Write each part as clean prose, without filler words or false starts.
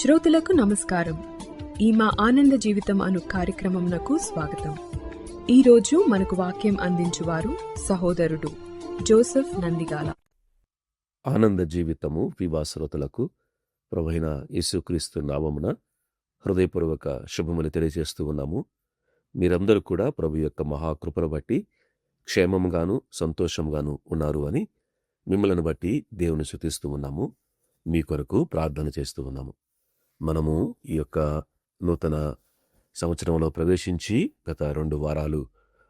శ్రోతలకు నమస్కారం. ఈ మా ఆనంద జీవితం అను కార్యక్రమంనకు స్వాగతం. ఈరోజు మనకు వాక్యం అందించువారు సహోదరుడు జోసెఫ్ నందిగాల. ఆనంద జీవితము వివా శ్రోతలకు ప్రభువైన యేసుక్రీస్తు నామమున హృదయపూర్వక శుభములు తెలియజేస్తూ ఉన్నాము. మీరందరూ కూడా ప్రభు యొక్క మహాకృపను బట్టి క్షేమంగాను సంతోషంగాను ఉన్నారు అని మిమ్మల్ని బట్టి దేవుని స్తుతిస్తూ ఉన్నాము. మీ కొరకు ప్రార్థన చేస్తూ ఉన్నాము. మనము ఈ యొక్క నూతన సంవత్సరంలో ప్రవేశించి గత 2 వారాలు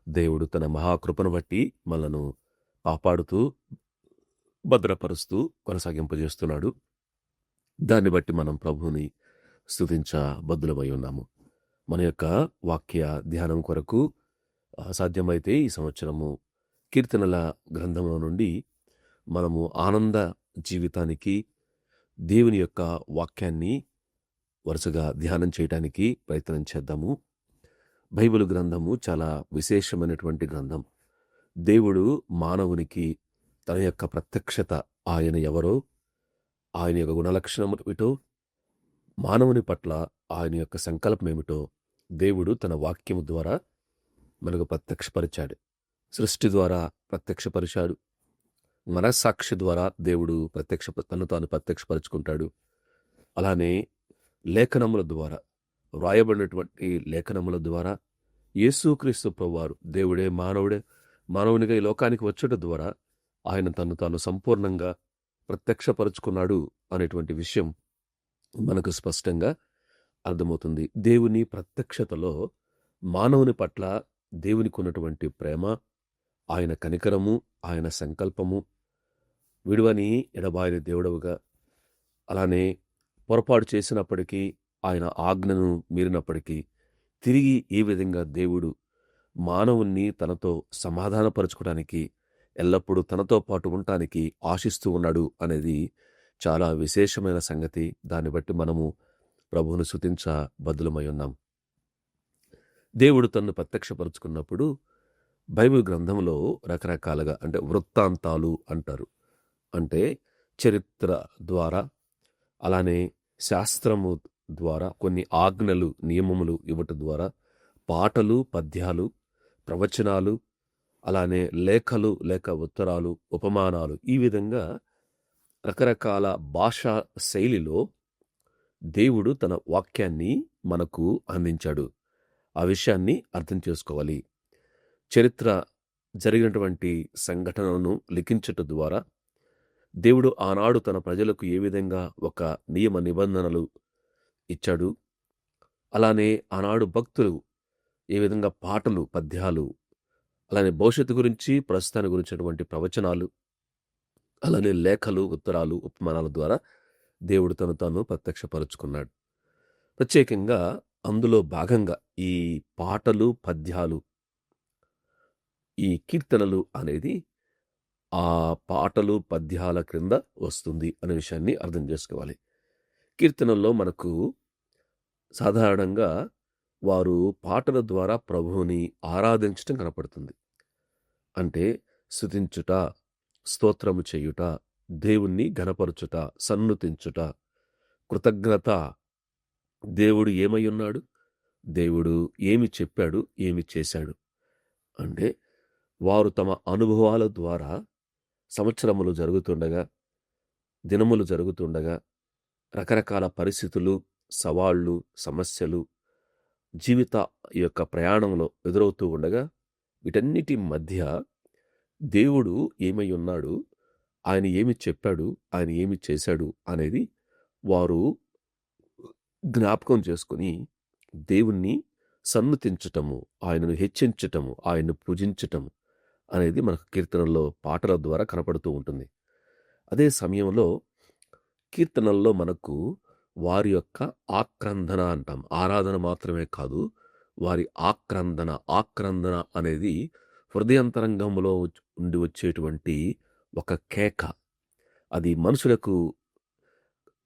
దేవుడు తన మహాకృపను బట్టి మనను కాపాడుతూ భద్రపరుస్తూ కొనసాగింపజేస్తున్నాడు. దాన్ని బట్టి మనం ప్రభువుని స్తుతించబద్దులమై ఉన్నాము. మన యొక్క వాక్య ధ్యానం కొరకు సాధ్యమైతే ఈ సంవత్సరము కీర్తనల గ్రంథంలో నుండి మనము ఆనంద జీవితానికి దేవుని యొక్క వాక్యాన్ని వరుసగా ధ్యానం చేయడానికి ప్రయత్నం చేద్దాము. బైబిల్ గ్రంథము చాలా విశేషమైనటువంటి గ్రంథం. దేవుడు మానవునికి తన యొక్క ప్రత్యక్షత, ఆయన ఎవరో, ఆయన యొక్క గుణలక్షణములు ఏమిటో, మానవుని పట్ల ఆయన యొక్క సంకల్పం ఏమిటో దేవుడు తన వాక్యము ద్వారా మనకు ప్రత్యక్షపరిచాడు. సృష్టి ద్వారా ప్రత్యక్షపరిచాడు. మనస్సాక్షి ద్వారా దేవుడు తను తాను ప్రత్యక్షపరుచుకుంటాడు. అలానే లేఖనముల ద్వారా, వ్రాయబడినటువంటి లేఖనముల ద్వారా యేసుక్రీస్తు ప్రభువారు దేవుడే మానవునిగా ఈ లోకానికి వచ్చుట ద్వారా ఆయన తను తాను సంపూర్ణంగా ప్రత్యక్షపరుచుకున్నాడు అనేటువంటి విషయం మనకు స్పష్టంగా అర్థమవుతుంది. దేవుని ప్రత్యక్షతలో మానవుని పట్ల దేవునికి ఉన్నటువంటి ప్రేమ, ఆయన కనికరము, ఆయన సంకల్పము, విడువని ఎడబాయని దేవుడవుగా, అలానే పొరపాటు చేసినప్పటికీ, ఆయన ఆజ్ఞను మీరినప్పటికీ తిరిగి ఏ విధంగా దేవుడు మానవుణ్ణి తనతో సమాధానపరచుకోవడానికి, ఎల్లప్పుడూ తనతో పాటు ఉండటానికి ఆశిస్తూ ఉన్నాడు అనేది చాలా విశేషమైన సంగతి. దాన్ని బట్టి మనము ప్రభువును స్తుతించబద్దులమై ఉన్నాం. దేవుడు తనను ప్రత్యక్షపరుచుకున్నప్పుడు బైబిల్ గ్రంథంలో రకరకాలుగా, అంటే వృత్తాంతాలు అంటారు, అంటే చరిత్ర ద్వారా, అలానే శాస్త్రము ద్వారా, కొన్ని ఆజ్ఞలు నియమములు ఇవ్వటం ద్వారా, పాటలు, పద్యాలు, ప్రవచనాలు, అలానే లేఖలు లేక ఉత్తరాలు, ఉపమానాలు, ఈ విధంగా రకరకాల భాషా శైలిలో దేవుడు తన వాక్యాన్ని మనకు అందించాడు. ఆ విషయాన్ని అర్థం చేసుకోవాలి. చరిత్ర జరిగినటువంటి సంఘటనలను లిఖించటం ద్వారా దేవుడు ఆనాడు తన ప్రజలకు ఏ విధంగా ఒక నియమ నిబంధనలు ఇచ్చాడు, అలానే ఆనాడు భక్తులు ఏ విధంగా పాటలు, పద్యాలు, అలానే భవిష్యత్తు గురించి, ప్రస్తుతాన్ని గురించినటువంటి ప్రవచనాలు, అలానే లేఖలు, ఉత్తరాలు, ఉపమానాల ద్వారా దేవుడు తను తాను ప్రత్యక్షపరుచుకున్నాడు. ప్రత్యేకంగా అందులో భాగంగా ఈ పాటలు, పద్యాలు, ఈ కీర్తనలు అనేది ఆ పాటలు, పద్యాల క్రింద వస్తుంది అనే విషయాన్ని అర్థం చేసుకోవాలి. కీర్తనల్లో మనకు సాధారణంగా వారు పాటల ద్వారా ప్రభువుని ఆరాధించటం కనపడుతుంది. అంటే స్తుతించుట, స్తోత్రము చేయుట, దేవుణ్ణి ఘనపరచుట, సన్నుతించుట, కృతజ్ఞత. దేవుడు ఏమై ఉన్నాడు, దేవుడు ఏమి చెప్పాడు, ఏమి చేశాడు అంటే వారు తమ అనుభవాల ద్వారా సంవత్సరములు జరుగుతుండగా, దినములు జరుగుతుండగా, రకరకాల పరిస్థితులు, సవాళ్ళు, సమస్యలు జీవిత యొక్క ప్రయాణంలో ఎదురవుతూ ఉండగా, వీటన్నిటి మధ్య దేవుడు ఏమై ఉన్నాడు, ఆయన ఏమి చెప్పాడు, ఆయన ఏమి చేశాడు అనేది వారు జ్ఞాపకం చేసుకుని దేవుణ్ణి సన్నుతించటము, ఆయనను హెచ్చించటము, ఆయన్ను పూజించటము అనేది మనకు కీర్తనల్లో పాటల ద్వారా కనపడుతూ ఉంటుంది. అదే సమయంలో కీర్తనల్లో మనకు వారి యొక్క ఆక్రందన అంటాం. ఆరాధన మాత్రమే కాదు, వారి ఆక్రందన అనేది హృదయాంతరంగంలో ఉండి వచ్చేటువంటి ఒక కేక. అది మనుషులకు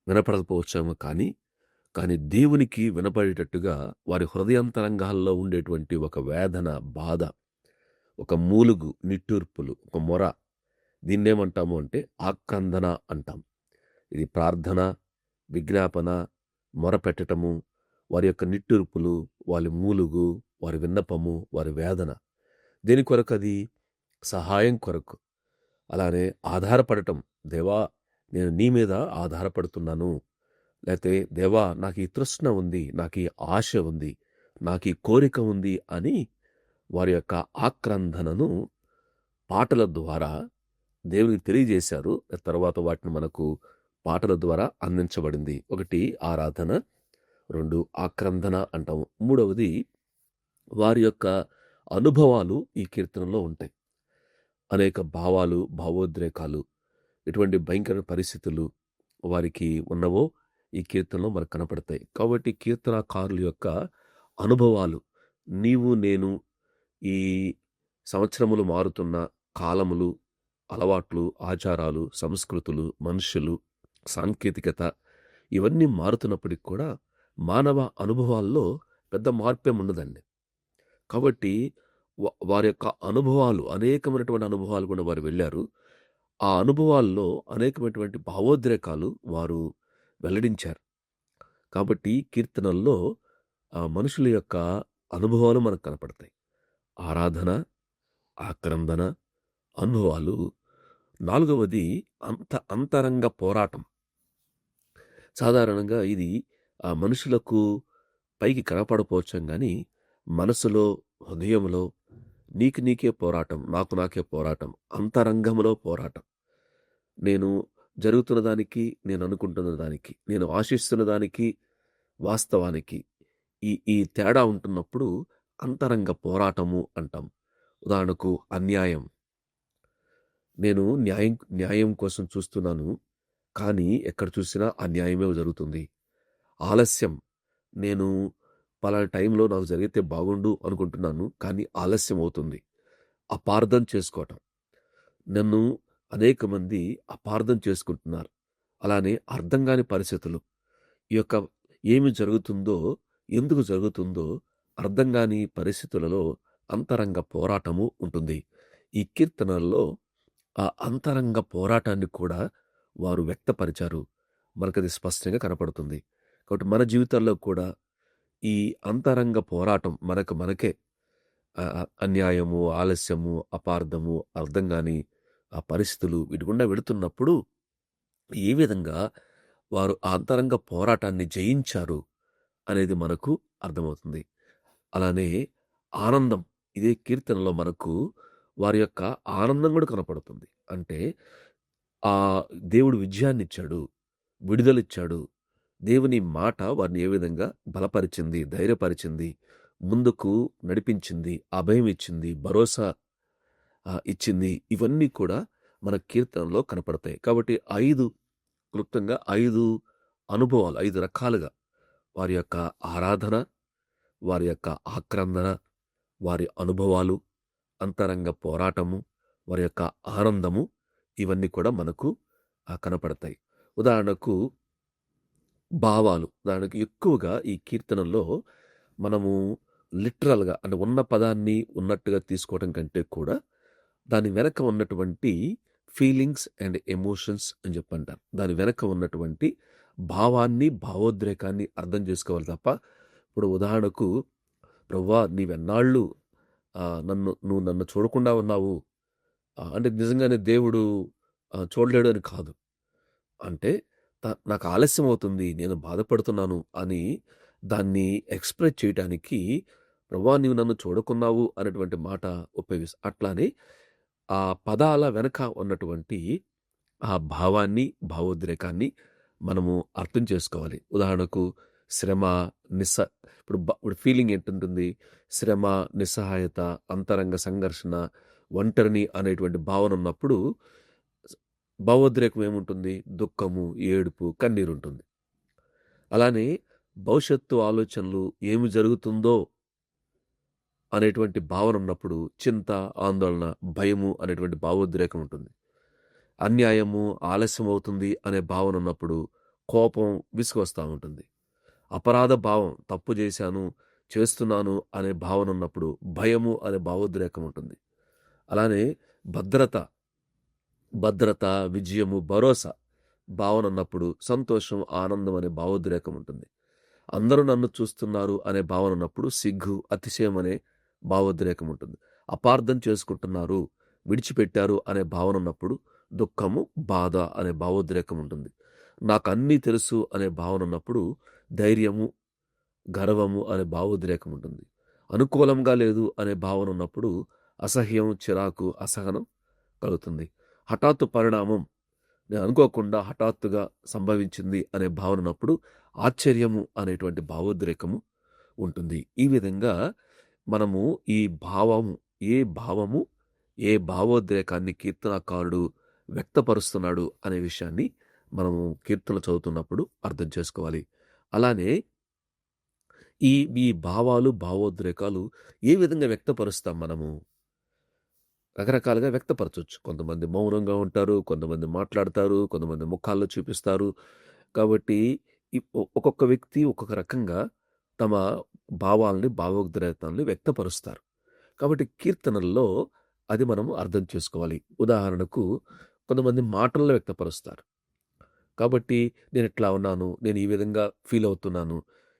వినపడకపోవచ్చేమో కానీ దేవునికి వినపడేటట్టుగా వారి హృదయాంతరంగాల్లో ఉండేటువంటి ఒక వేదన, బాధ, ఒక మూలుగు, నిట్టూర్పులు, ఒక మొర, దీన్నేమంటాము అంటే ఆక్రందన అంటాం. ఇది ప్రార్థన, విజ్ఞాపన, మొరపెట్టటము, వారి యొక్క నిట్టూర్పులు, వారి మూలుగు, వారి విన్నపము, వారి వేదన. దేని కొరకు అది? సహాయం కొరకు. అలానే ఆధారపడటం. దేవా, నేను నీ మీద ఆధారపడుతున్నాను. లేతే దేవా, నాకు ఈ తృష్ణ ఉంది, నాకు ఈ ఆశ ఉంది, నాకు ఈ కోరిక ఉంది అని వారి యొక్క ఆక్రందనను పాటల ద్వారా దేవునికి తెలియజేశారు. తర్వాత వాటిని మనకు పాటల ద్వారా అందించబడింది. ఒకటి ఆరాధన, 2 ఆక్రందన అంటాము. 3వది వారి యొక్క అనుభవాలు ఈ కీర్తనలో ఉంటాయి. అనేక భావాలు, భావోద్రేకాలు, ఎటువంటి భయంకర పరిస్థితులు వారికి ఉన్నవో ఈ కీర్తనలో మనకు కనపడతాయి. కాబట్టి కీర్తనాకారుల యొక్క అనుభవాలు, నీవు నేను ఈ సంవత్సరములు మారుతున్న కాలములు, అలవాట్లు, ఆచారాలు, సంస్కృతులు, మనుషులు, సాంకేతికత ఇవన్నీ మారుతున్నప్పటికి కూడా మానవ అనుభవాల్లో పెద్ద మార్పేం ఉండదండి. కాబట్టి వారి యొక్క అనుభవాలు, అనేకమైనటువంటి అనుభవాలు కూడా వారు వెళ్ళారు. ఆ అనుభవాల్లో అనేకమైనటువంటి భావోద్రేకాలు వారు వెల్లడించారు. కాబట్టి కీర్తనల్లో మనుషుల యొక్క అనుభవాలు మనకు కనపడతాయి. ఆరాధన, ఆక్రందన, అనుభవాలు. 4వది అంతరంగ పోరాటం. సాధారణంగా ఇది మనుషులకు పైకి కనపడపోవచ్చాం కానీ మనసులో, హృదయంలో నీకు నీకే పోరాటం, నాకు నాకే పోరాటం, అంతరంగంలో పోరాటం. నేను జరుగుతున్న దానికి, నేను అనుకుంటున్న దానికి, నేను ఆశిస్తున్న దానికి, వాస్తవానికి ఈ తేడా ఉంటున్నప్పుడు అంతరంగ పోరాటము అంటాం. ఉదాహరణకు అన్యాయం. నేను న్యాయం కోసం చూస్తున్నాను, కానీ ఎక్కడ చూసినా అన్యాయమే జరుగుతుంది. ఆలస్యం. నేను పలానా టైంలో నాకు జరిగితే బాగుండు అనుకుంటున్నాను, కానీ ఆలస్యం అవుతుంది. అపార్థం చేసుకోవటం. నన్ను అనేక మంది అపార్థం చేసుకుంటున్నారు. అలానే అర్థం కాని పరిస్థితులు. ఈ యొక్క ఏమి జరుగుతుందో, ఎందుకు జరుగుతుందో అర్థం కాని పరిస్థితులలో అంతరంగ పోరాటము ఉంటుంది. ఈ కీర్తనల్లో ఆ అంతరంగ పోరాటాన్ని కూడా వారు వ్యక్తపరిచారు. మనకది స్పష్టంగా కనపడుతుంది. కాబట్టి మన జీవితాల్లో కూడా ఈ అంతరంగ పోరాటం మనకే అన్యాయము, ఆలస్యము, అపార్థము, అర్థం కాని ఆ పరిస్థితులు వీటి గుండా వెళుతున్నప్పుడు ఏ విధంగా వారు ఆ అంతరంగ పోరాటాన్ని జయించారు అనేది మనకు అర్థమవుతుంది. అలానే ఆనందం. ఇదే కీర్తనలో మనకు వారి యొక్క ఆనందం కూడా కనపడుతుంది. అంటే దేవుడు విజయాన్నిచ్చాడు, విడుదలిచ్చాడు. దేవుని మాట వారిని ఏ విధంగా బలపరిచింది, ధైర్యపరిచింది, ముందుకు నడిపించింది, అభయం ఇచ్చింది, భరోసా ఇచ్చింది. ఇవన్నీ కూడా మన కీర్తనలో కనపడతాయి. కాబట్టి క్లుప్తంగా 5 అనుభవాలు, 5 రకాలుగా వారి యొక్క ఆరాధన, వారి యొక్క ఆక్రందన, వారి అనుభవాలు, అంతరంగ పోరాటము, వారి యొక్క ఆనందము, ఇవన్నీ కూడా మనకు కనపడతాయి. ఉదాహరణకు భావాలు. ఉదాహరణకు ఎక్కువగా ఈ కీర్తనల్లో మనము లిటరల్గా అంటే ఉన్న పదాన్ని ఉన్నట్టుగా తీసుకోవడం కంటే కూడా దాని వెనక ఉన్నటువంటి ఫీలింగ్స్ అండ్ ఎమోషన్స్ అని చెప్పంటారు. దాని వెనక ఉన్నటువంటి భావాన్ని, భావోద్రేకాన్ని అర్థం చేసుకోవాలి తప్ప, ఇప్పుడు ఉదాహరణకు, ప్రభువా నీవెన్నాళ్ళు నువ్వు నన్ను చూడకుండా ఉన్నావు అంటే నిజంగానే దేవుడు చూడలేడు అని కాదు. అంటే నాకు ఆలస్యం అవుతుంది, నేను బాధపడుతున్నాను అని దాన్ని ఎక్స్ప్రెస్ చేయటానికి ప్రభువా నీవు నన్ను చూడకున్నావు అనేటువంటి మాట ఉపయోగిస్తాం. అట్లానే ఆ పదాల వెనక ఉన్నటువంటి ఆ భావాన్ని, భావోద్రేకాన్ని మనము అర్థం చేసుకోవాలి. ఉదాహరణకు శ్రమ, ఇప్పుడు ఫీలింగ్ ఏంటుంటుంది? శ్రమ, నిస్సహాయత, అంతరంగ సంఘర్షణ, ఒంటరిని అనేటువంటి భావన ఉన్నప్పుడు భావోద్రేకం ఏముంటుంది? దుఃఖము, ఏడుపు, కన్నీరు ఉంటుంది. అలానే భవిష్యత్తు ఆలోచనలు, ఏమి జరుగుతుందో అనేటువంటి భావన ఉన్నప్పుడు చింత, ఆందోళన, భయము అనేటువంటి భావోద్రేకం ఉంటుంది. అన్యాయము, ఆలస్యం అవుతుంది అనే భావన ఉన్నప్పుడు కోపం, విసుగొస్తూ ఉంటుంది. అపరాధ భావం, తప్పు చేస్తున్నాను అనే భావన ఉన్నప్పుడు భయము అనే భావోద్రేకం ఉంటుంది. అలానే భద్రత, విజయము, భరోసా భావన ఉన్నప్పుడు సంతోషం, ఆనందం అనే భావోద్రేకం ఉంటుంది. అందరూ నన్ను చూస్తున్నారు అనే భావన ఉన్నప్పుడు సిగ్గు, అతిశయం అనే భావోద్రేకం ఉంటుంది. అపార్థం చేసుకుంటున్నారు, విడిచిపెట్టారు అనే భావన ఉన్నప్పుడు దుఃఖము, బాధ అనే భావోద్రేకం ఉంటుంది. నాకు అన్నీ తెలుసు అనే భావన ఉన్నప్పుడు ధైర్యము, గర్వము అనే భావోద్రేకం ఉంటుంది. అనుకూలంగా లేదు అనే భావన ఉన్నప్పుడు అసహ్యం, చిరాకు, అసహనం కలుగుతుంది. హఠాత్తు పరిణామం, నేను అనుకోకుండా హఠాత్తుగా సంభవించింది అనే భావన ఉన్నప్పుడు ఆశ్చర్యము అనేటువంటి భావోద్రేకము ఉంటుంది. ఈ విధంగా మనము ఈ భావము ఏ భావోద్రేకాన్ని కీర్తనాకారుడు వ్యక్తపరుస్తున్నాడు అనే విషయాన్ని మనము కీర్తనలు చదువుతున్నప్పుడు అర్థం చేసుకోవాలి. అలానే ఈ భావాలు, భావోద్రేకాలు ఏ విధంగా వ్యక్తపరుస్తాం మనము? రకరకాలుగా వ్యక్తపరచొచ్చు. కొంతమంది మౌనంగా ఉంటారు, కొంతమంది మాట్లాడతారు, కొంతమంది ముఖాల్లో చూపిస్తారు. కాబట్టి ఒక్కొక్క వ్యక్తి ఒక్కొక్క రకంగా తమ భావాల్ని, భావోద్రేకాల్ని వ్యక్తపరుస్తారు. కాబట్టి కీర్తనల్లో అది మనము అర్థం చేసుకోవాలి. ఉదాహరణకు కొంతమంది మాటల్లో వ్యక్తపరుస్తారు. కాబట్టి నేను ఇట్లా ఉన్నాను, నేను ఈ విధంగా ఫీల్ అవుతున్నాను,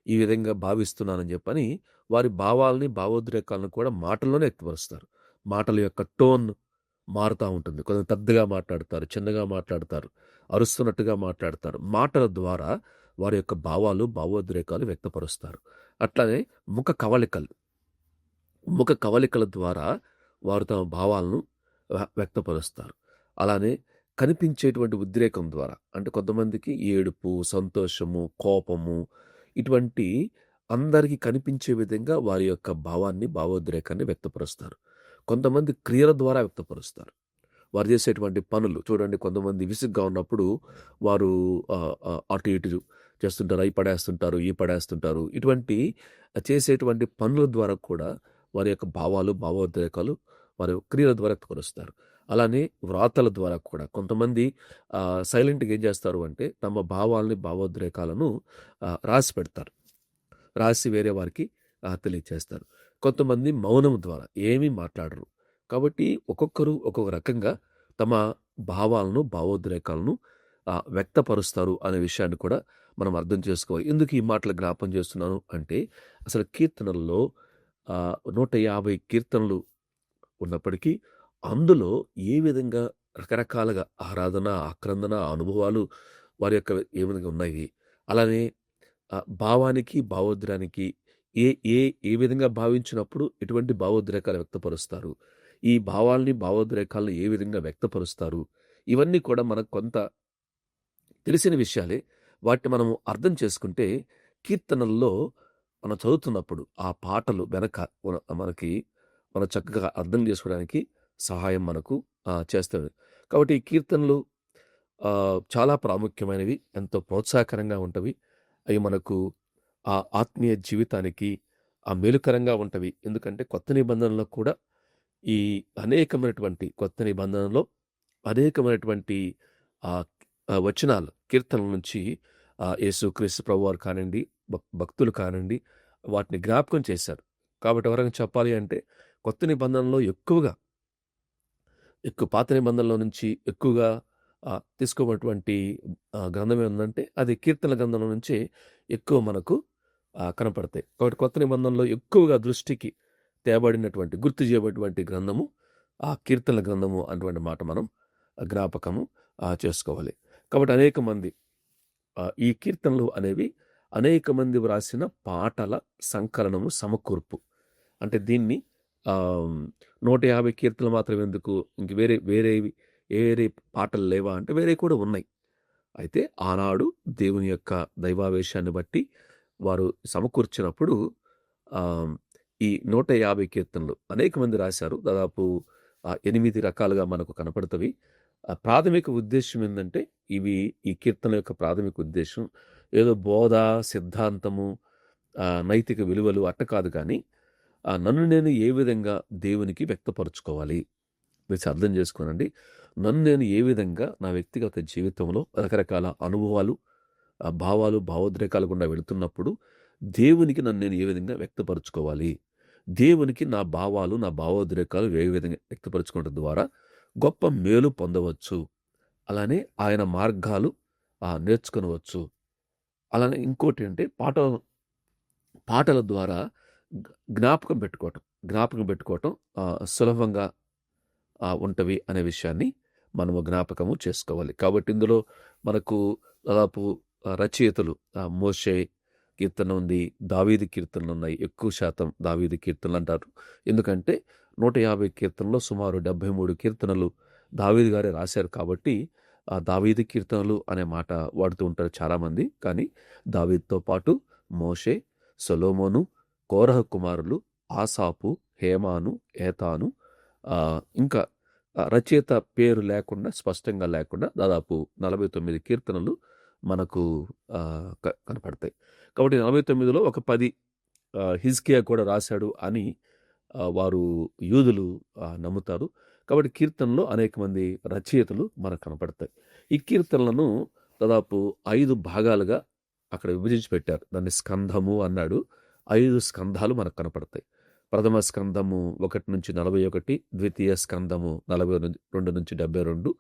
ఈ విధంగా భావిస్తున్నానని చెప్పని వారి భావాల్ని, భావోద్రేకాలను కూడా మాటల్లోనే వ్యక్తపరుస్తారు. మాటల యొక్క టోన్ మారుతూ ఉంటుంది. కొంచెం పెద్దగా మాట్లాడతారు, చిన్నగా మాట్లాడతారు, అరుస్తున్నట్టుగా మాట్లాడతారు. మాటల ద్వారా వారి యొక్క భావాలు, భావోద్రేకాలు వ్యక్తపరుస్తారు. అట్లానే ముఖ కవళికల ద్వారా వారు తమ భావాలను వ్యక్తపరుస్తారు. అలానే కనిపించేటువంటి ఉద్రేకం ద్వారా, అంటే కొంతమందికి ఏడుపు, సంతోషము, కోపము ఇటువంటి అందరికీ కనిపించే విధంగా వారి యొక్క భావాన్ని, భావోద్రేకాన్ని వ్యక్తపరుస్తారు. కొంతమంది క్రియల ద్వారా వ్యక్తపరుస్తారు. వారు చేసేటువంటి పనులు చూడండి, కొంతమంది విసుగ్గా ఉన్నప్పుడు వారు అటు ఇటు చేస్తుంటారు, అవి పడేస్తుంటారు, ఈ పడేస్తుంటారు. ఇటువంటి చేసేటువంటి పనుల ద్వారా కూడా వారి యొక్క భావాలు, భావోద్రేకాలు వారి క్రియల ద్వారా వ్యక్తపరుస్తారు. అలానే వ్రాతల ద్వారా కూడా కొంతమంది సైలెంట్గా ఏం చేస్తారు అంటే తమ భావాల్ని, భావోద్రేకాలను రాసి పెడతారు, రాసి వేరే వారికి తెలియచేస్తారు. కొంతమంది మౌనం ద్వారా ఏమీ మాట్లాడరు. కాబట్టి ఒక్కొక్కరు ఒక్కొక్క రకంగా తమ భావాలను, భావోద్రేకాలను వ్యక్తపరుస్తారు అనే విషయాన్ని కూడా మనం అర్థం చేసుకోవాలి. ఎందుకు ఈ మాటలు జ్ఞాపం చేస్తున్నాను అంటే, అసలు కీర్తనల్లో 150 కీర్తనలు ఉన్నప్పటికీ అందులో ఏ విధంగా రకరకాలుగా ఆరాధన, ఆక్రందన, అనుభవాలు వారి యొక్క ఏ విధంగా ఉన్నాయి. అలానే భావానికి, భావోద్రేకానికి ఏ విధంగా భావించినప్పుడు ఎటువంటి భావోద్రేకాలు వ్యక్తపరుస్తారు, ఈ భావాల్ని, భావోద్రేకాలను ఏ విధంగా వ్యక్తపరుస్తారు, ఇవన్నీ కూడా మనకు కొంత తెలిసిన విషయాలే. వాటిని మనము అర్థం చేసుకుంటే కీర్తనల్లో మనం చదువుతున్నప్పుడు ఆ పాటలు వెనక మనం చక్కగా అర్థం చేసుకోవడానికి సహాయం మనకు చేస్తుంది. కాబట్టి ఈ కీర్తనలు చాలా ప్రాముఖ్యమైనవి, ఎంతో ప్రోత్సాహకరంగా ఉంటవి. అవి మనకు ఆ ఆత్మీయ జీవితానికి మేలుకరంగా ఉంటవి. ఎందుకంటే కొత్త నిబంధనలో కూడా ఈ కొత్త నిబంధనలో అనేకమైనటువంటి వచనాలు, కీర్తనల నుంచి యేసుక్రీస్తు ప్రభువారు కానివ్వండి, భక్తులు కానివ్వండి, వాటిని జ్ఞాపకం చేశారు. కాబట్టి ఎవరైనా చెప్పాలి అంటే కొత్త నిబంధనలో ఎక్కువ పాత నిబంధనలో నుంచి ఎక్కువగా తీసుకోబడినటువంటి గ్రంథం ఏంటంటే అది కీర్తన గ్రంథంలో నుంచే ఎక్కువ మనకు కనపడతాయి. కాబట్టి కొత్త నిబంధనలో ఎక్కువగా దృష్టికి తేబడినటువంటి, గుర్తు చేయబడినటువంటి గ్రంథము ఆ కీర్తనల గ్రంథము అటువంటి మాట మనం జ్ఞాపకము చేసుకోవాలి. కాబట్టి అనేక మంది ఈ కీర్తనలు అనేవి అనేక మంది వ్రాసిన పాటల సంకలనము, సమకూర్పు. అంటే దీన్ని 150 కీర్తనలు మాత్రం ఎందుకు, ఇంక వేరే పాటలు లేవా అంటే వేరే కూడా ఉన్నాయి. అయితే ఆనాడు దేవుని యొక్క దైవావేశాన్ని బట్టి వారు సమకూర్చినప్పుడు ఈ 150 కీర్తనలు అనేక మంది రాశారు. దాదాపు 8 రకాలుగా మనకు కనపడుతవి. ప్రాథమిక ఉద్దేశం ఏంటంటే ఈ కీర్తన యొక్క ప్రాథమిక ఉద్దేశం ఏదో బోధ, సిద్ధాంతము, నైతిక విలువలు అట్ట కాదు, కానీ నన్ను నేను ఏ విధంగా దేవునికి వ్యక్తపరుచుకోవాలి, మీరు అర్థం చేసుకోనండి. నన్ను నేను ఏ విధంగా నా వ్యక్తిగత జీవితంలో రకరకాల అనుభవాలు, భావాలు, భావోద్రేకాలు గుండా వెళుతున్నప్పుడు దేవునికి నన్ను నేను ఏ విధంగా వ్యక్తపరుచుకోవాలి, దేవునికి నా భావాలు, నా భావోద్రేకాలు ఏ విధంగా వ్యక్తపరచుకోవడం ద్వారా గొప్ప మేలు పొందవచ్చు, అలానే ఆయన మార్గాలు నేర్చుకొనవచ్చు. అలానే ఇంకోటి అంటే పాటల ద్వారా జ్ఞాపకం పెట్టుకోవటం సులభంగా ఉంటవి అనే విషయాన్ని మనము జ్ఞాపకము చేసుకోవాలి. కాబట్టి ఇందులో మనకు దాదాపు రచయితలు మోషే కీర్తన ఉంది, దావీదు కీర్తనలు ఉన్నాయి. ఎక్కువ శాతం దావీదు కీర్తనలు అంటారు. ఎందుకంటే 150 కీర్తనలో సుమారు 73 కీర్తనలు దావీదు గారే రాశారు. కాబట్టి ఆ దావీదు కీర్తనలు అనే మాట వాడుతూ ఉంటారు చాలామంది. కానీ దావీదుతో పాటు మోషే, సొలొమోను, కోరహ కుమారులు, ఆసాపు, హేమాను, ఏతాను, ఇంకా రచయిత పేరు లేకుండా, స్పష్టంగా లేకుండా దాదాపు 49 కీర్తనలు మనకు కనపడతాయి. కాబట్టి 49లో ఒక 10 హిజ్కియా కూడా రాశాడు అని వారు యూదులు నమ్ముతారు. కాబట్టి కీర్తనలో అనేక మంది రచయితలు మనకు కనపడతాయి. ఈ కీర్తనలను దాదాపు 5 భాగాలుగా అక్కడ విభజించి పెట్టారు. దాన్ని స్కంధము అన్నాడు. 5 స్కంధాలు మనకు కనపడతాయి. ప్రథమ స్కంధము 1 నుంచి 41, ద్వితీయ స్కంధము 42 నుంచి 72,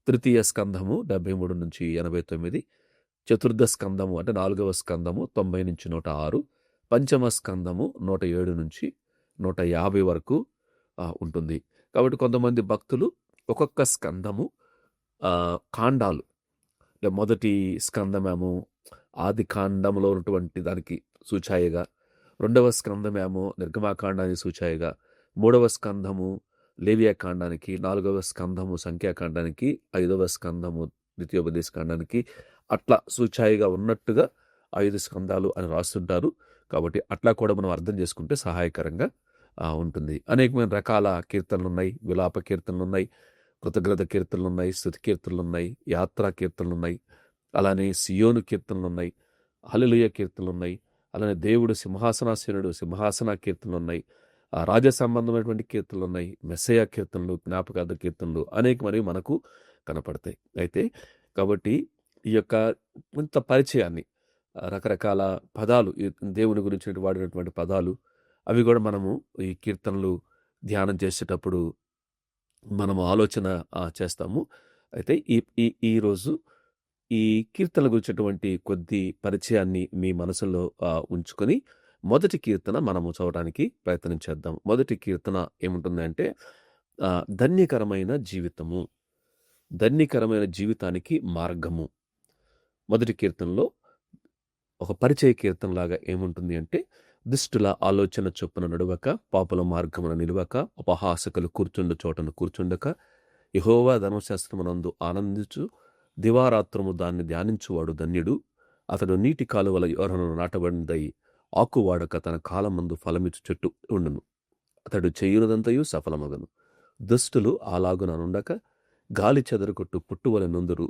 తృతీయ స్కంధము 73 నుంచి 89, చతుర్థ స్కంధము అంటే 4వ స్కంధము 90 నుంచి 106, పంచమ స్కంధము 107 నుంచి 150 వరకు ఉంటుంది. కాబట్టి కొంతమంది భక్తులు ఒక్కొక్క స్కంధము కాండాలు, మొదటి స్కంధమేమో ఆది కాండంలో ఉన్నటువంటి దానికి సూచాయిగా, రెండవ స్కంధమేమో నిర్గమాకాండానికి సూచాయిగా, మూడవ స్కంధము లేవియాకాండానికి, 4వ స్కంధము సంఖ్యాకాండానికి, 5వ స్కంధము ద్వితీయోపదేశకాండానికి, అట్లా సూచాయిగా ఉన్నట్టుగా 5 స్కంధాలు అని రాస్తుంటారు. కాబట్టి అట్లా కూడా మనం అర్థం చేసుకుంటే సహాయకరంగా ఉంటుంది. అనేకమైన రకాల కీర్తనలు ఉన్నాయి. విలాప కీర్తనలు ఉన్నాయి, కృతజ్ఞత కీర్తనలు ఉన్నాయి, స్తుతి కీర్తనలు ఉన్నాయి, యాత్రా కీర్తనలు ఉన్నాయి, అలానే సియోను కీర్తనలు ఉన్నాయి, హల్లెలూయా కీర్తనలు ఉన్నాయి, అలానే దేవుడు సింహాసనాసీనుడు సింహాసన కీర్తనలు ఉన్నాయి, రాజ సంబంధమైనటువంటి కీర్తనలు ఉన్నాయి, మెస్సయా కీర్తనలు, జ్ఞాపకార్థ కీర్తనలు అనేకమని మనకు కనపడతాయి. అయితే కాబట్టి ఈ యొక్క కొంత పరిచయాన్ని, రకరకాల పదాలు, దేవుని గురించి వాడినటువంటి పదాలు, అవి కూడా మనము ఈ కీర్తనలు ధ్యానం చేసేటప్పుడు మనము ఆలోచన చేస్తాము. అయితే ఈరోజు ఈ కీర్తనల గురించినటువంటి కొద్ది పరిచయాన్ని మీ మనసులో ఉంచుకొని మొదటి కీర్తన మనము చదవడానికి ప్రయత్నం చేద్దాం. మొదటి కీర్తన ఏముంటుంది అంటే ధన్యకరమైన జీవితము, ధన్యకరమైన జీవితానికి మార్గము. మొదటి కీర్తనలో ఒక పరిచయ కీర్తనలాగా ఏముంటుంది అంటే, దుష్టుల ఆలోచన చొప్పున నడువక, పాపుల మార్గమున నిలువక, అపహాసకులు కూర్చుండు చోటను కూర్చుండక, యెహోవా ధర్మశాస్త్రమునందు ఆనందించు, దివారాత్రము దాన్ని ధ్యానించువాడు ధన్యుడు. అతడు నీటి కాలువల యోరను నాటబడినదై ఆకువాడక తన కాలమందు ఫలమిచ్చు చెట్టు ఉండును. అతడు చేయునదంతయు సఫలమగను. దుష్టులు అలాగున నుండక గాలి చెదరగొట్టు పుట్టువల నొందురు.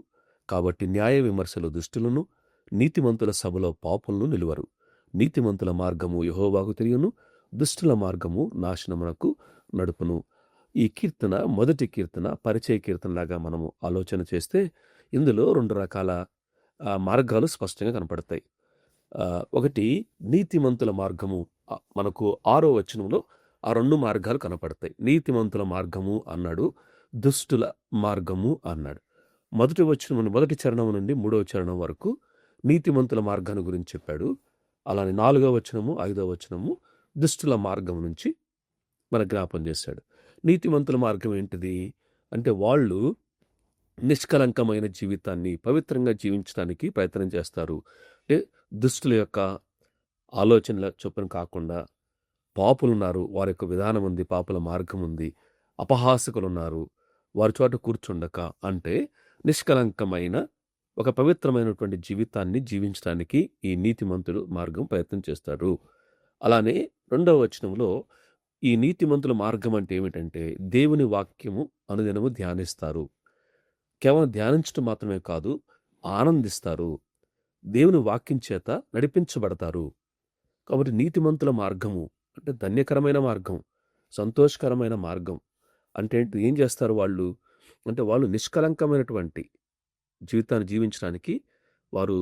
కాబట్టి న్యాయ విమర్శలు దుష్టులను, నీతిమంతుల సభలో పాపులను నిలువరు. నీతిమంతుల మార్గము యెహోవాకు తెలియను, దుష్టుల మార్గము నాశనమునకు నడుపును. ఈ కీర్తన మొదటి కీర్తన పరిచయ కీర్తనలాగా మనము ఆలోచన చేస్తే ఇందులో 2 రకాల మార్గాలు స్పష్టంగా కనపడతాయి. ఒకటి నీతిమంతుల మార్గము. మనకు 6వ వచనంలో ఆ 2 మార్గాలు కనపడతాయి. నీతిమంతుల మార్గము అన్నాడు, దుష్టుల మార్గము అన్నాడు. మొదటి చరణం నుండి 3వ చరణం వరకు నీతిమంతుల మార్గాన్ని గురించి చెప్పాడు. అలానే 4వ వచనము 5వ వచనము దుష్టుల మార్గం నుంచి మన జ్ఞాపం చేశాడు. నీతిమంతుల మార్గం ఏంటిది అంటే, వాళ్ళు నిష్కలంకమైన జీవితాన్ని పవిత్రంగా జీవించడానికి ప్రయత్నం చేస్తారు. అంటే దుష్టుల యొక్క ఆలోచనల చొప్పున కాకుండా పాపులున్నారు, వారి యొక్క విధానం ఉంది, పాపుల మార్గం ఉంది. అపహాసకులున్నారు, వారి చోట కూర్చుండక, అంటే నిష్కలంకమైన ఒక పవిత్రమైనటువంటి జీవితాన్ని జీవించడానికి ఈ నీతిమంతుడు మార్గం ప్రయత్నం చేస్తాడు. అలానే 2వ వచనంలో ఈ నీతిమంతుల మార్గం అంటే ఏమిటంటే, దేవుని వాక్యము అనుదినము ధ్యానిస్తారు. కేవలం ధ్యానించడం మాత్రమే కాదు, ఆనందిస్తారు. దేవుని వాక్యం చేత నడిపించబడతారు. కాబట్టి నీతిమంతుల మార్గము అంటే ధన్యకరమైన మార్గం, సంతోషకరమైన మార్గం. అంటే ఏం చేస్తారు వాళ్ళు అంటే, వాళ్ళు నిష్కలంకమైనటువంటి జీవితాన్ని జీవించడానికి వారు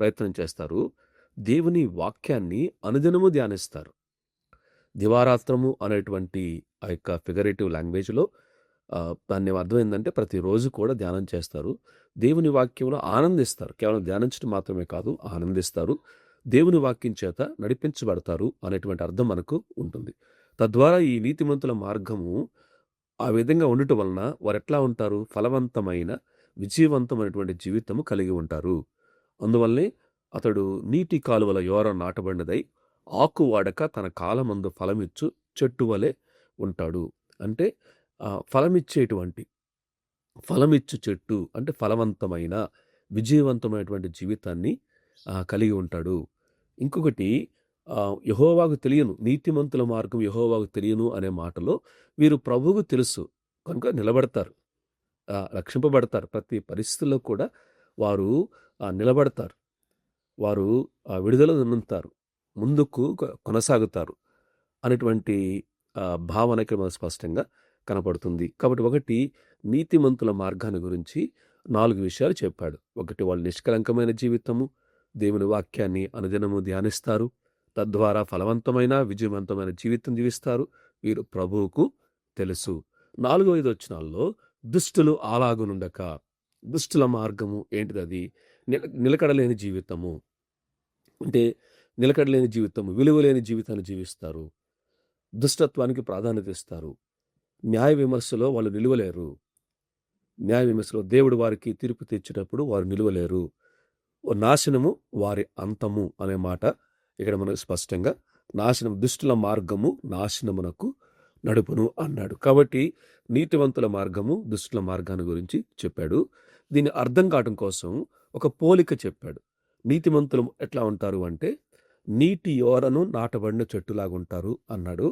ప్రయత్నం చేస్తారు. దేవుని వాక్యాన్ని అనుదినము ధ్యానిస్తారు. దివారాత్రము అనేటువంటి ఆ యొక్క ఫిగరేటివ్ లాంగ్వేజ్లో దాన్ని అర్థం ఏంటంటే ప్రతిరోజు కూడా ధ్యానం చేస్తారు. దేవుని వాక్యంలో ఆనందిస్తారు. కేవలం ధ్యానించడం మాత్రమే కాదు, ఆనందిస్తారు. దేవుని వాక్యం చేత నడిపించబడతారు అనేటువంటి అర్థం మనకు ఉంటుంది. తద్వారా ఈ నీతిమంతుల మార్గము ఆ విధంగా ఉండటం వలన వారు ఎట్లా ఉంటారు? ఫలవంతమైన, విజయవంతమైనటువంటి జీవితము కలిగి ఉంటారు. అందువల్లనే అతడు నీటి కాలువల యోర నాటబడినదై ఆకు వాడక తన కాలమందు ఫలమిచ్చు చెట్టు వలె ఉంటాడు. అంటే ఫలమిచ్చు చెట్టు అంటే ఫలవంతమైన, విజయవంతమైనటువంటి జీవితాన్ని కలిగి ఉంటాడు. ఇంకొకటి, యెహోవాకు తెలియను, నీతిమంతుల మార్గం యెహోవాకు తెలియను అనే మాటలో వీరు ప్రభువుకు తెలుసు కనుక నిలబడతారు, రక్షింపబడతారు. ప్రతి పరిస్థితుల్లో కూడా వారు నిలబడతారు, వారు విడుదల పొందుతారు, ముందుకు కొనసాగుతారు అనేటువంటి భావన ఇక్కడ మనకు స్పష్టంగా కనపడుతుంది. కాబట్టి ఒకటి, నీతిమంతుల మార్గాన్ని గురించి 4 విషయాలు చెప్పాడు. ఒకటి, వాళ్ళు నిష్కలంకమైన జీవితము, దేవుని వాక్యాన్ని అనుదినము ధ్యానిస్తారు, తద్వారా ఫలవంతమైన, విజయవంతమైన జీవితం జీవిస్తారు, వీరు ప్రభువుకు తెలుసు. 4-5 వచనాల్లో దుష్టులు అలాగునుండక, దుష్టుల మార్గము ఏంటిది? అది నిలకడలేని జీవితము. అంటే నిలకడలేని జీవితము, విలువలేని జీవితాన్ని జీవిస్తారు, దుష్టత్వానికి ప్రాధాన్యత ఇస్తారు, న్యాయ విమర్శలో వాళ్ళు నిలువలేరు, న్యాయ విమర్శలో దేవుడు వారికి తీర్పు తెచ్చేటప్పుడు వారు నిలువలేరు, నాశనము వారి అంతము అనే మాట ఇక్కడ మనకు స్పష్టంగా, నాశనం, దుష్టుల మార్గము నాశనమునకు నడుపును అన్నాడు. కాబట్టి నీతివంతుల మార్గము, దుష్టుల మార్గాన్ని గురించి చెప్పాడు. దీన్ని అర్థం కావడం కోసం ఒక పోలిక చెప్పాడు. నీతిమంతులు ఎట్లా ఉంటారు అంటే నీటి యోరను నాటబడిన చెట్టులాగుంటారు అన్నాడు.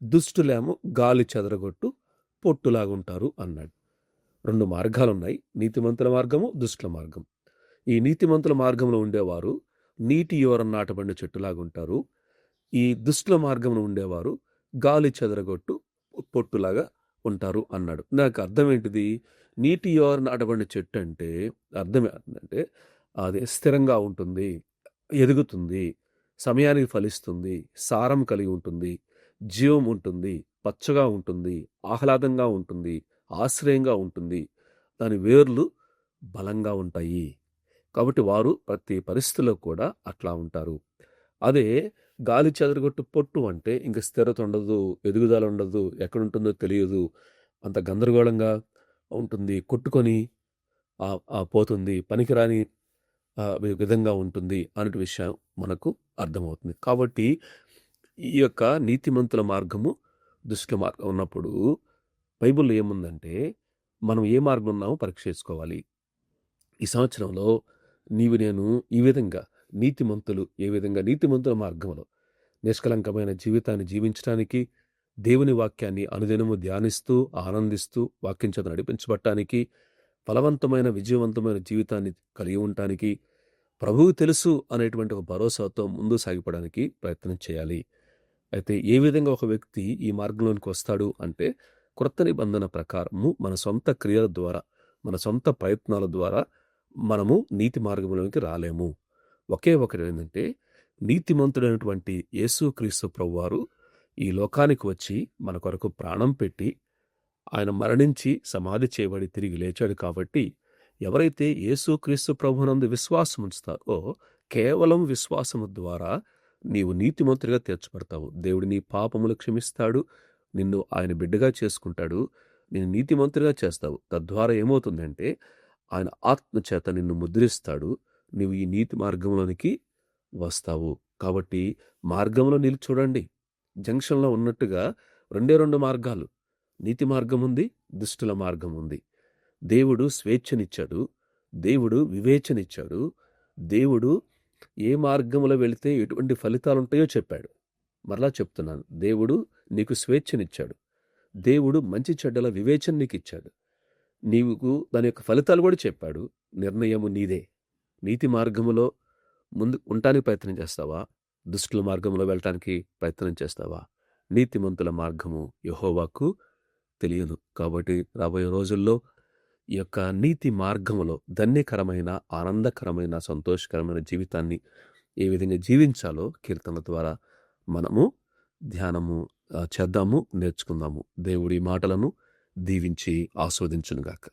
దుష్టులేమో గాలి చెదరగొట్టు పొట్టులాగుంటారు అన్నాడు. 2 మార్గాలున్నాయి, నీతిమంతుల మార్గము, దుష్టుల మార్గం. ఈ నీతిమంతుల మార్గంలో ఉండేవారు నీటి యోరను నాటబడిన చెట్టులాగుంటారు. ఈ దుష్టుల మార్గంలో ఉండేవారు గాలి చెదరగొట్టు పొట్టులాగా ఉంటారు అన్నాడు. నాకు అర్థం ఏంటిది? నీటి యోర నాటబడిన చెట్టు అంటే అర్థం ఏంటంటే అది స్థిరంగా ఉంటుంది, ఎదుగుతుంది, సమయానికి ఫలిస్తుంది, సారం కలిగి ఉంటుంది, జీవం ఉంటుంది, పచ్చగా ఉంటుంది, ఆహ్లాదంగా ఉంటుంది, ఆశ్రయంగా ఉంటుంది, దాని వేర్లు బలంగా ఉంటాయి. కాబట్టి వారు ప్రతి పరిస్థితిలో కూడా అట్లా ఉంటారు. అదే గాలి చెదరగొట్టు పొట్టు అంటే ఇంక స్థిరత ఉండదు, ఎదుగుదల ఉండదు, ఎక్కడుంటుందో తెలియదు, అంత గందరగోళంగా ఉంటుంది, కొట్టుకొని పోతుంది, పనికిరాని విధంగా ఉంటుంది అనే విషయం మనకు అర్థమవుతుంది. కాబట్టి ఈ యొక్క నీతిమంతుల మార్గము, దుష్ట మార్గం ఉన్నప్పుడు బైబిల్లో ఏముందంటే మనం ఏ మార్గం ఉన్నామో పరీక్ష చేసుకోవాలి. ఈ సంవత్సరంలో నేను ఈ విధంగా ఏ విధంగా నీతిమంతుల మార్గంలో నిష్కలంకమైన జీవితాన్ని జీవించడానికి, దేవుని వాక్యాన్ని అనుదినము ధ్యానిస్తూ ఆనందిస్తూ వాక్యం చేత నడిపించబడటానికి, ఫలవంతమైన విజయవంతమైన జీవితాన్ని కలిగి ఉండటానికి, ప్రభువు తెలుసు అనేటువంటి ఒక భరోసాతో ముందు సాగిపోవడానికి ప్రయత్నం చేయాలి. అయితే ఏ విధంగా ఒక వ్యక్తి ఈ మార్గంలోనికి వస్తాడు అంటే క్రొత్త నిబంధన ప్రకారము మన సొంత క్రియల ద్వారా, మన సొంత ప్రయత్నాల ద్వారా మనము నీతి మార్గంలోనికి రాలేము. ఒకే ఒకటి ఏంటంటే నీతిమంతుడైనటువంటి యేసుక్రీస్తు ప్రభువారు ఈ లోకానికి వచ్చి మన కొరకు ప్రాణం పెట్టి ఆయన మరణించి సమాధి చేయబడి తిరిగి లేచాడు. కాబట్టి ఎవరైతే యేసుక్రీస్తు ప్రభునందు విశ్వాసం ఉంచుతారో కేవలం విశ్వాసము ద్వారా నీవు నీతిమంతుడిగా తీర్చబడతావు. దేవుడు నీ పాపములు క్షమిస్తాడు, నిన్ను ఆయన బిడ్డగా చేసుకుంటాడు, నేను నీతిమంతుడిగా చేస్తావు. తద్వారా ఏమవుతుందంటే ఆయన ఆత్మ చేత నిన్ను ముద్రిస్తాడు, నీవు ఈ నీతి మార్గంలోనికి వస్తావు. కాబట్టి మార్గంలో చూడండి, జంక్షన్లో ఉన్నట్టుగా 2 మార్గాలు, నీతి మార్గం ఉంది, దుష్టుల మార్గం ఉంది. దేవుడు స్వేచ్ఛనిచ్చాడు, దేవుడు వివేచనిచ్చాడు, దేవుడు ఏ మార్గంలో వెళితే ఎటువంటి ఫలితాలు ఉంటాయో చెప్పాడు. మరలా చెప్తున్నాను, దేవుడు నీకు స్వేచ్ఛనిచ్చాడు, దేవుడు మంచి చెడ్డల వివేచన నీకు ఇచ్చాడు, నీకు దాని యొక్క ఫలితాలు కూడా చెప్పాడు. నిర్ణయము నీదే. నీతి మార్గములో ముందు ఉండటానికి ప్రయత్నం చేస్తావా, దుష్టుల మార్గంలో వెళ్ళటానికి ప్రయత్నం చేస్తావా? నీతిమంతుల మార్గము యెహోవాకు తెలియదు. కాబట్టి రాబోయే రోజుల్లో ఈ యొక్క నీతి మార్గములో ధన్యకరమైన, ఆనందకరమైన, సంతోషకరమైన జీవితాన్ని ఏ విధంగా జీవించాలో కీర్తనల ద్వారా మనము ధ్యానము చేద్దాము, నేర్చుకుందాము. దేవుడి మాటలను దీవించి ఆస్వాదించునుగాక.